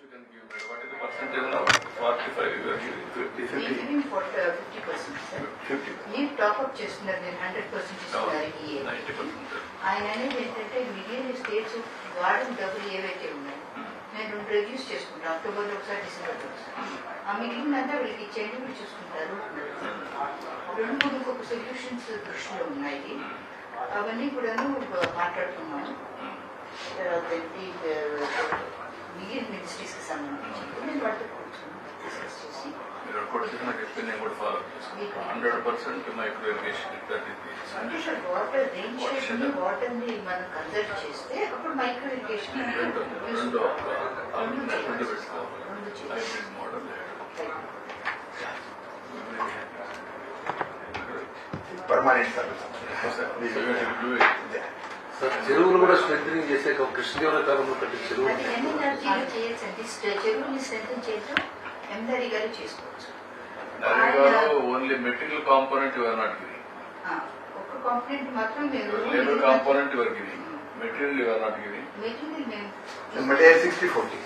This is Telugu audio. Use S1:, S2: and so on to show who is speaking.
S1: you can give me? What is the percentage now? 45, you are giving 50, 50.
S2: Giving 50%, sir.
S1: 50.
S2: మీరు టాప్అప్ చేస్తున్నారు, నేను 100% ఇస్తున్నారు ఈ
S1: 90%.
S2: ఆయన అనేది ఏంటంటే మిగిలిన స్టేట్స్ వాడిన డబ్బులు ఏవైతే ఉన్నాయో నేను 2 రివ్యూస్ చేసుకుంటాను, అక్టోబర్లో ఒకసారి, డిసెంబర్లో ఒకసారి. ఆ మిగిలినంతా వీళ్ళకి ఇచ్చేయండి, వీళ్ళు చూసుకుంటారు. 2-3 ఇంకొక సొల్యూషన్స్ దృష్టిలో ఉన్నాయి, అవన్నీ కూడాను మాట్లాడుతున్నాను. మిగిలిన మినిస్ట్రీస్కి సంబంధించి నేను వాటితో కూర్చొని డిస్కస్ చేసి
S1: మీరు కొడుతున్న నాకు చెప్తే నేను కూడా ఫాలో చేసుకుంటాను. 100% మైక్రో ఇరిగేషన్
S2: అంటే సార్ వాటర్ రేంజ్ షేడ్ని వాటర్ని మనం కన్సల్ట్ చేస్తే అప్పుడు మైక్రో ఇరిగేషన్
S1: రెండు మోడల్
S3: పర్మనెంట్
S4: చెరువులు కూడా స్ట్రెంథనింగ్ చేసే కృష్ణదేవరాయ కాలంలో కట్టిన చెరువులు
S2: అది ఎన్ఎన్ఆర్జీలో చేయొచ్చండి. చెరువుని స్ట్రెంథన్ చేయడం ఎందారి గారు చేసుకోవచ్చు.
S1: Only material component your not giving.
S2: ఒక కాంపోనెంట్ మాత్రం మీరు
S1: labour component your giving, material your not giving.
S2: Material మేము
S3: But 60-40.